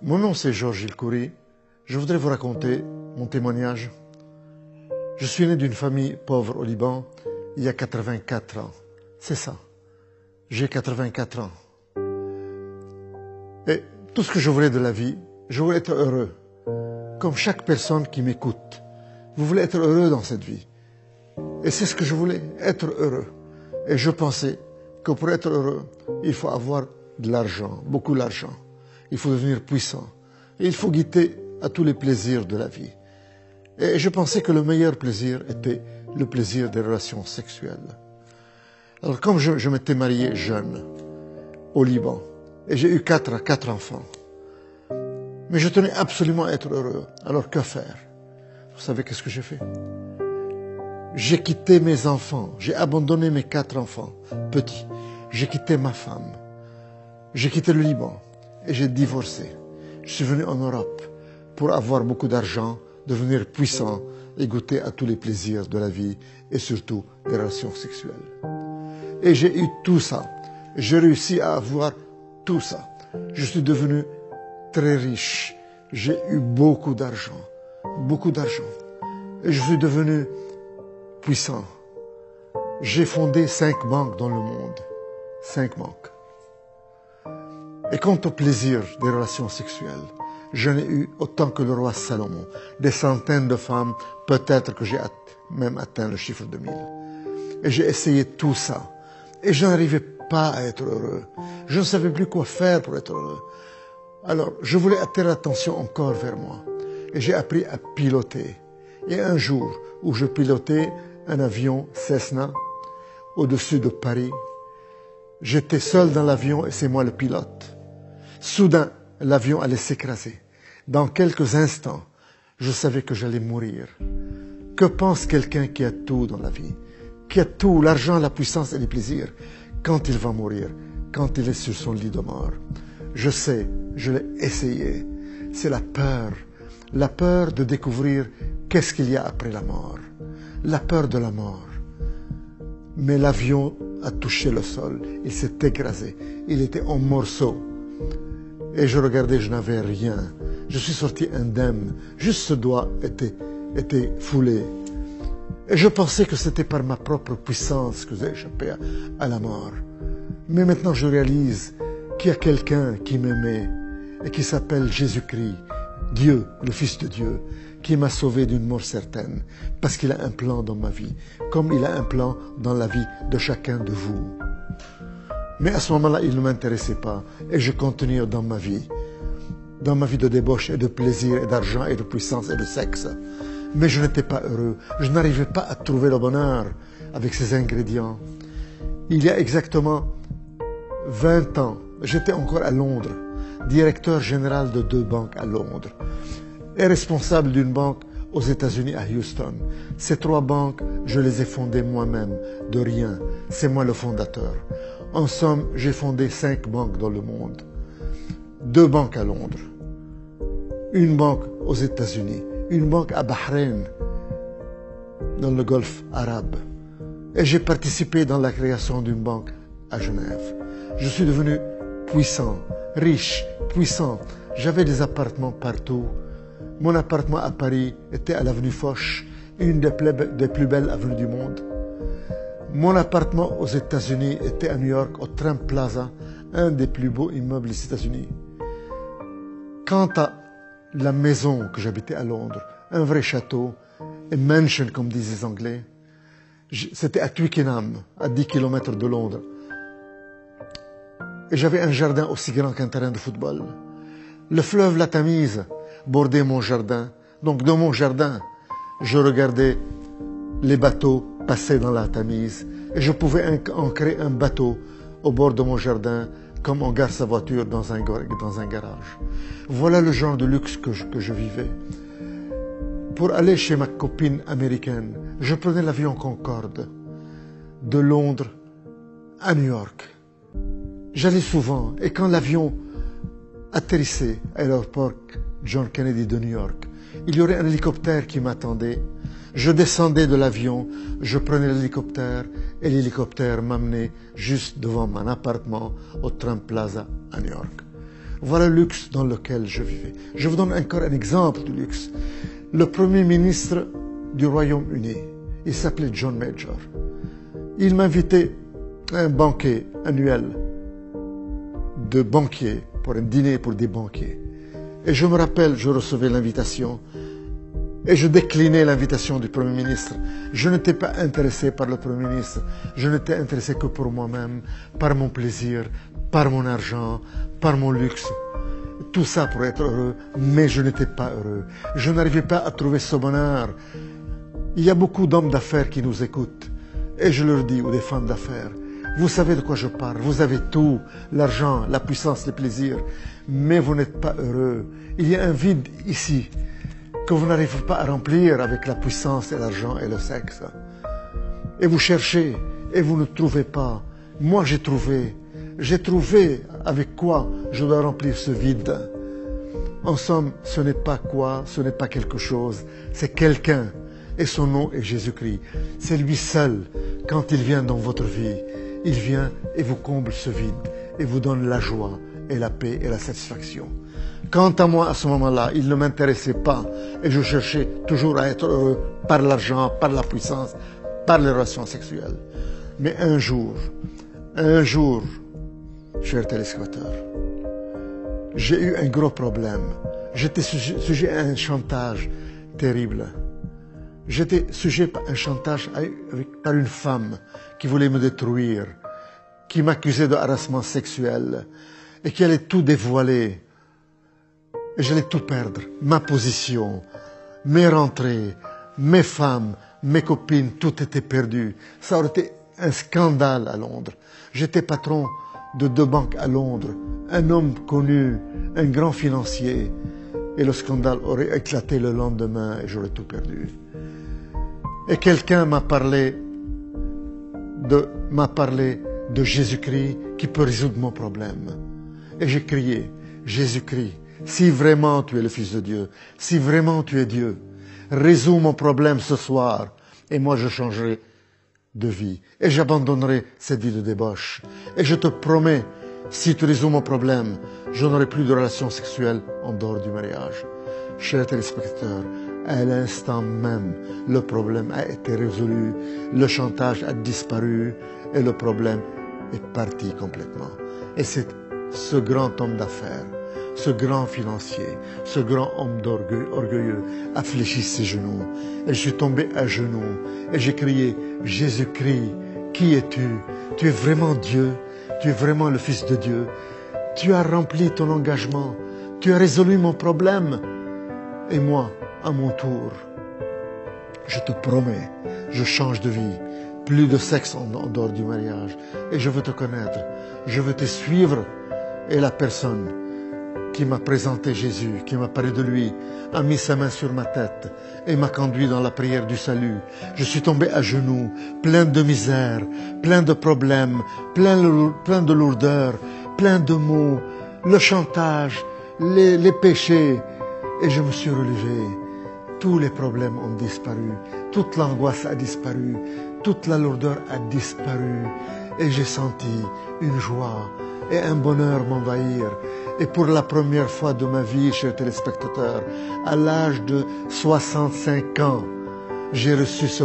Mon nom c'est Georges Ilkouri. Je voudrais vous raconter mon témoignage. Je suis né d'une famille pauvre au Liban il y a 84 ans. C'est ça. J'ai 84 ans. Et tout ce que je voulais de la vie, je voulais être heureux. Comme chaque personne qui m'écoute. Vous voulez être heureux dans cette vie. Et c'est ce que je voulais, être heureux. Et je pensais que pour être heureux, il faut avoir de l'argent, beaucoup d'argent. Il faut devenir puissant. Et il faut goûter à tous les plaisirs de la vie. Et je pensais que le meilleur plaisir était le plaisir des relations sexuelles. Alors comme je m'étais marié jeune, au Liban, et j'ai eu quatre enfants, mais je tenais absolument à être heureux. Alors que faire? Vous savez qu'est-ce que j'ai fait? J'ai quitté mes enfants, j'ai abandonné mes 4 enfants petits. J'ai quitté ma femme, j'ai quitté le Liban et j'ai divorcé. Je suis venu en Europe pour avoir beaucoup d'argent, devenir puissant et goûter à tous les plaisirs de la vie et surtout des relations sexuelles. Et j'ai eu tout ça. J'ai réussi à avoir tout ça. Je suis devenu très riche. J'ai eu beaucoup d'argent. Beaucoup d'argent. Et je suis devenu puissant. J'ai fondé 5 banques dans le monde. 5 banques. Et quant au plaisir des relations sexuelles, je n'ai eu autant que le roi Salomon. Des centaines de femmes, peut-être que j'ai même atteint le chiffre de 1000. Et j'ai essayé tout ça. Et je n'arrivais pas à être heureux. Je ne savais plus quoi faire pour être heureux. Alors, je voulais attirer l'attention encore vers moi. Et j'ai appris à piloter. Et un jour où je pilotais un avion Cessna au-dessus de Paris, j'étais seul dans l'avion et c'est moi le pilote. Soudain, l'avion allait s'écraser. Dans quelques instants, je savais que j'allais mourir. Que pense quelqu'un qui a tout dans la vie, qui a tout, l'argent, la puissance et les plaisirs, quand il va mourir, quand il est sur son lit de mort? Je sais, je l'ai essayé. C'est la peur de découvrir qu'est-ce qu'il y a après la mort, la peur de la mort. Mais l'avion a touché le sol, il s'est écrasé, il était en morceaux. Et je regardais, je n'avais rien. Je suis sorti indemne, juste ce doigt était foulé. Et je pensais que c'était par ma propre puissance que j'ai échappé à la mort. Mais maintenant je réalise qu'il y a quelqu'un qui m'aimait et qui s'appelle Jésus-Christ, Dieu, le Fils de Dieu, qui m'a sauvé d'une mort certaine, parce qu'il a un plan dans ma vie, comme il a un plan dans la vie de chacun de vous. Mais à ce moment-là, il ne m'intéressait pas, et je continuais dans ma vie de débauche et de plaisir et d'argent et de puissance et de sexe. Mais je n'étais pas heureux, je n'arrivais pas à trouver le bonheur avec ces ingrédients. Il y a exactement 20 ans, j'étais encore à Londres, directeur général de 2 banques à Londres et responsable d'une banque aux États-Unis à Houston. Ces 3 banques, je les ai fondées moi-même, de rien. C'est moi le fondateur. En somme, j'ai fondé 5 banques dans le monde. 2 banques à Londres, une banque aux États-Unis, une banque à Bahreïn, dans le Golfe arabe. Et j'ai participé dans la création d'une banque à Genève. Je suis devenu puissant, riche, puissant. J'avais des appartements partout. Mon appartement à Paris était à l'avenue Foch, une des plus belles avenues du monde. Mon appartement aux États-Unis était à New York, au Trump Plaza, un des plus beaux immeubles des États-Unis. Quant à la maison que j'habitais à Londres, un vrai château, a mansion comme disent les Anglais, c'était à Twickenham, à 10 km de Londres. Et j'avais un jardin aussi grand qu'un terrain de football. Le fleuve la Tamise bordait mon jardin. Donc dans mon jardin, je regardais les bateaux passer dans la Tamise. Et je pouvais ancrer un bateau au bord de mon jardin comme on gare sa voiture dans un garage. Voilà le genre de luxe que je vivais. Pour aller chez ma copine américaine, je prenais l'avion Concorde de Londres à New York. J'allais souvent et quand l'avion atterrissait à l'aéroport John Kennedy de New York, il y aurait un hélicoptère qui m'attendait. Je descendais de l'avion, je prenais l'hélicoptère et l'hélicoptère m'amenait juste devant mon appartement au Trump Plaza à New York. Voilà le luxe dans lequel je vivais. Je vous donne encore un exemple de luxe. Le premier ministre du Royaume-Uni, il s'appelait John Major. Il m'invitait à un banquet annuel de banquiers, pour un dîner pour des banquiers. Et je me rappelle, je recevais l'invitation et je déclinais l'invitation du Premier ministre. Je n'étais pas intéressé par le Premier ministre. Je n'étais intéressé que pour moi-même, par mon plaisir, par mon argent, par mon luxe. Tout ça pour être heureux, mais je n'étais pas heureux. Je n'arrivais pas à trouver ce bonheur. Il y a beaucoup d'hommes d'affaires qui nous écoutent. Et je leur dis, ou des femmes d'affaires, vous savez de quoi je parle. Vous avez tout, l'argent, la puissance, les plaisirs, mais vous n'êtes pas heureux. Il y a un vide ici que vous n'arrivez pas à remplir avec la puissance et l'argent et le sexe. Et vous cherchez et vous ne trouvez pas. Moi, j'ai trouvé avec quoi je dois remplir ce vide. En somme, ce n'est pas quoi, ce n'est pas quelque chose, c'est quelqu'un. Et son nom est Jésus-Christ. C'est lui seul, quand il vient dans votre vie, il vient et vous comble ce vide et vous donne la joie et la paix et la satisfaction. Quant à moi, à ce moment-là, il ne m'intéressait pas et je cherchais toujours à être heureux par l'argent, par la puissance, par les relations sexuelles. Mais un jour, chers téléspectateurs, j'ai eu un gros problème. J'étais sujet à un chantage terrible. J'étais sujet à un chantage par une femme qui voulait me détruire, qui m'accusait de harassement sexuel et qui allait tout dévoiler. Et j'allais tout perdre, ma position, mes rentrées, mes femmes, mes copines, tout était perdu. Ça aurait été un scandale à Londres. J'étais patron de 2 banques à Londres, un homme connu, un grand financier. Et le scandale aurait éclaté le lendemain et j'aurais tout perdu. Et quelqu'un m'a parlé de Jésus-Christ qui peut résoudre mon problème. Et j'ai crié, Jésus-Christ, si vraiment tu es le Fils de Dieu, si vraiment tu es Dieu, résous mon problème ce soir et moi je changerai de vie et j'abandonnerai cette vie de débauche. Et je te promets, si tu résous mon problème, je n'aurai plus de relations sexuelles en dehors du mariage. Chers téléspectateurs, à l'instant même, le problème a été résolu, le chantage a disparu et le problème est parti complètement. Et c'est ce grand homme d'affaires, ce grand financier, ce grand homme orgueilleux a fléchi ses genoux. Et je suis tombé à genoux et j'ai crié, Jésus-Christ, qui es-tu? Tu es vraiment Dieu, tu es vraiment le Fils de Dieu. Tu as rempli ton engagement, tu as résolu mon problème. Et moi, à mon tour, je te promets, je change de vie. Plus de sexe en dehors du mariage. Et je veux te connaître, je veux te suivre. Et la personne qui m'a présenté Jésus, qui m'a parlé de lui, a mis sa main sur ma tête et m'a conduit dans la prière du salut. Je suis tombé à genoux, plein de misère, plein de problèmes, plein de lourdeur, plein de maux, le chantage, les péchés. Et je me suis relevé. Tous les problèmes ont disparu, toute l'angoisse a disparu, toute la lourdeur a disparu. Et j'ai senti une joie et un bonheur m'envahir. Et pour la première fois de ma vie, chers téléspectateurs, à l'âge de 65 ans, j'ai reçu ce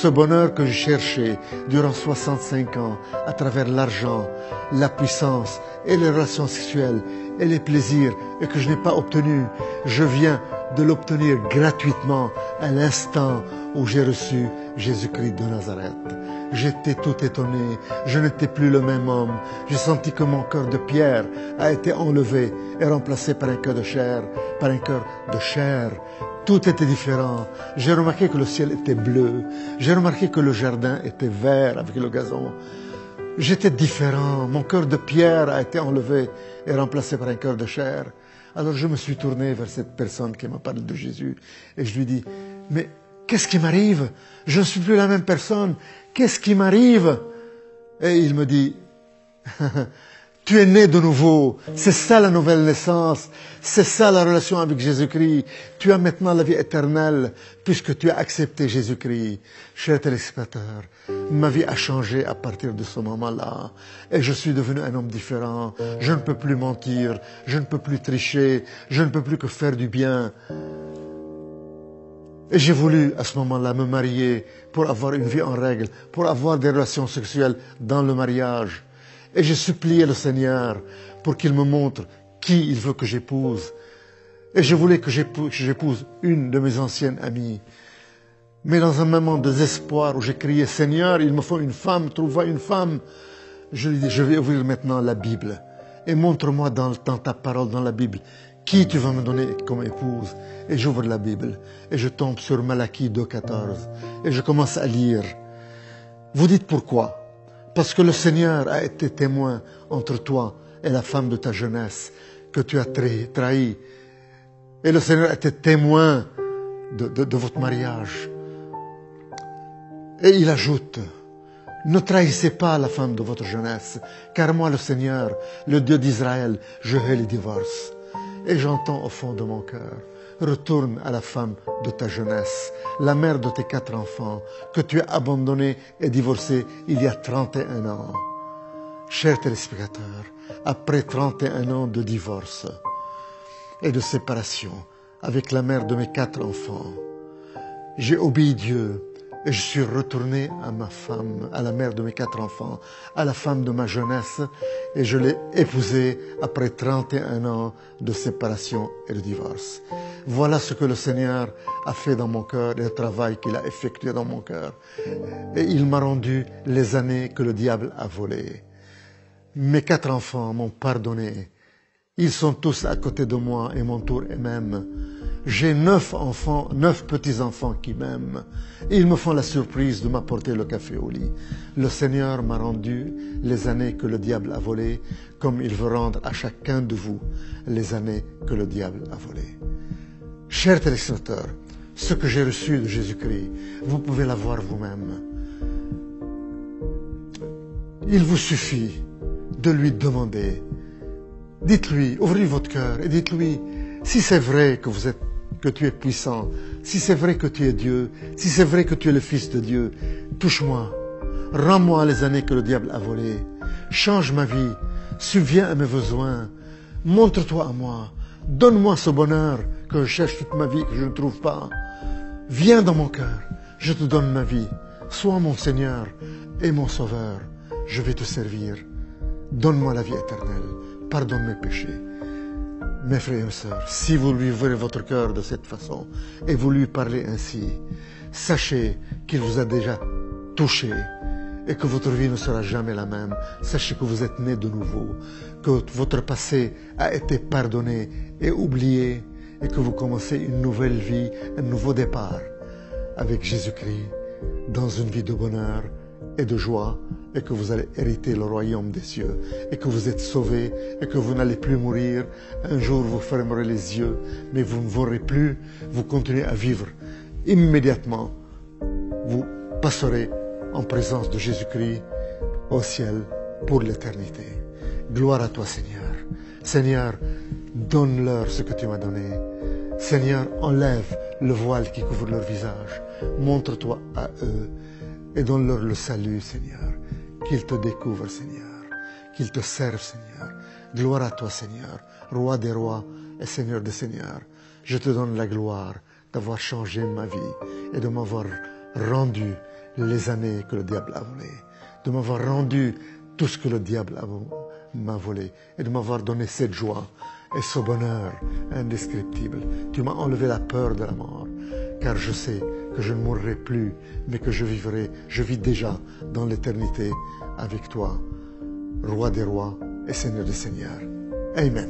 bonheur que je cherchais durant 65 ans à travers l'argent, la puissance et les relations sexuelles et les plaisirs et que je n'ai pas obtenu. Je viens de l'obtenir gratuitement à l'instant où j'ai reçu Jésus-Christ de Nazareth. J'étais tout étonné, je n'étais plus le même homme. J'ai senti que mon cœur de pierre a été enlevé et remplacé par un cœur de chair, par un cœur de chair. Tout était différent. J'ai remarqué que le ciel était bleu. J'ai remarqué que le jardin était vert avec le gazon. J'étais différent. Mon cœur de pierre a été enlevé et remplacé par un cœur de chair. Alors je me suis tourné vers cette personne qui m'a parlé de Jésus et je lui dis, mais qu'est-ce qui m'arrive? Je ne suis plus la même personne. Qu'est-ce qui m'arrive? Et il me dit, Tu es né de nouveau. C'est ça la nouvelle naissance. C'est ça la relation avec Jésus-Christ. Tu as maintenant la vie éternelle puisque tu as accepté Jésus-Christ. Chers téléspectateurs, ma vie a changé à partir de ce moment-là. Et je suis devenu un homme différent. Je ne peux plus mentir. Je ne peux plus tricher. Je ne peux plus que faire du bien. Et j'ai voulu à ce moment-là me marier pour avoir une vie en règle, pour avoir des relations sexuelles dans le mariage. Et j'ai supplié le Seigneur pour qu'il me montre qui il veut que j'épouse. Et je voulais que j'épouse une de mes anciennes amies. Mais dans un moment de désespoir où j'ai crié, Seigneur, il me faut une femme, trouve-moi une femme. Je lui ai dit, je vais ouvrir maintenant la Bible. Et montre-moi dans ta parole, dans la Bible, qui tu vas me donner comme épouse. Et j'ouvre la Bible. Et je tombe sur Malachie 2,14. Et je commence à lire. Vous dites pourquoi? Parce que le Seigneur a été témoin entre toi et la femme de ta jeunesse que tu as trahi. Et le Seigneur a été témoin de votre mariage. Et il ajoute, ne trahissez pas la femme de votre jeunesse, car moi, le Seigneur, le Dieu d'Israël, je hais les divorces. Et j'entends au fond de mon cœur, retourne à la femme de ta jeunesse, la mère de tes 4 enfants, que tu as abandonnée et divorcée il y a 31 ans. Chers téléspectateurs, après 31 ans de divorce et de séparation avec la mère de mes 4 enfants, j'ai obéi Dieu et je suis retourné à ma femme, à la mère de mes 4 enfants, à la femme de ma jeunesse, et je l'ai épousée après 31 ans de séparation et de divorce. Voilà ce que le Seigneur a fait dans mon cœur et le travail qu'il a effectué dans mon cœur. Et il m'a rendu les années que le diable a volées. Mes 4 enfants m'ont pardonné. Ils sont tous à côté de moi et m'entourent eux-mêmes. J'ai 9 enfants, 9 petits-enfants qui m'aiment. Ils me font la surprise de m'apporter le café au lit. Le Seigneur m'a rendu les années que le diable a volées, comme il veut rendre à chacun de vous les années que le diable a volées. Chers téléspectateurs, ce que j'ai reçu de Jésus-Christ, vous pouvez l'avoir vous-même. Il vous suffit de lui demander. Dites-lui, ouvrez votre cœur et dites-lui, si c'est vrai que tu es puissant, si c'est vrai que tu es Dieu, si c'est vrai que tu es le Fils de Dieu, touche-moi, rends-moi les années que le diable a volées, change ma vie, subviens à mes besoins, montre-toi à moi, donne-moi ce bonheur que je cherche toute ma vie, que je ne trouve pas. Viens dans mon cœur, je te donne ma vie, sois mon Seigneur et mon Sauveur, je vais te servir. Donne-moi la vie éternelle, pardonne mes péchés. Mes frères et mes sœurs, si vous lui ouvrez votre cœur de cette façon et vous lui parlez ainsi, sachez qu'il vous a déjà touché et que votre vie ne sera jamais la même. Sachez que vous êtes né de nouveau, que votre passé a été pardonné et oublié et que vous commencez une nouvelle vie, un nouveau départ avec Jésus-Christ dans une vie de bonheur et de joie, et que vous allez hériter le royaume des cieux, et que vous êtes sauvés, et que vous n'allez plus mourir. Un jour, vous fermerez les yeux, mais vous ne mourrez plus, vous continuez à vivre. Immédiatement, vous passerez en présence de Jésus-Christ au ciel pour l'éternité. Gloire à toi, Seigneur. Seigneur, donne-leur ce que tu m'as donné. Seigneur, enlève le voile qui couvre leur visage. Montre-toi à eux et donne-leur le salut, Seigneur. Qu'ils te découvrent, Seigneur. Qu'ils te servent, Seigneur. Gloire à toi, Seigneur, Roi des rois et Seigneur des seigneurs. Je te donne la gloire d'avoir changé ma vie et de m'avoir rendu les années que le diable a volées, de m'avoir rendu tout ce que le diable m'a volé et de m'avoir donné cette joie et ce bonheur indescriptible. Tu m'as enlevé la peur de la mort, car je sais que je ne mourrai plus, mais que je vis déjà dans l'éternité avec toi, Roi des rois et Seigneur des seigneurs. Amen.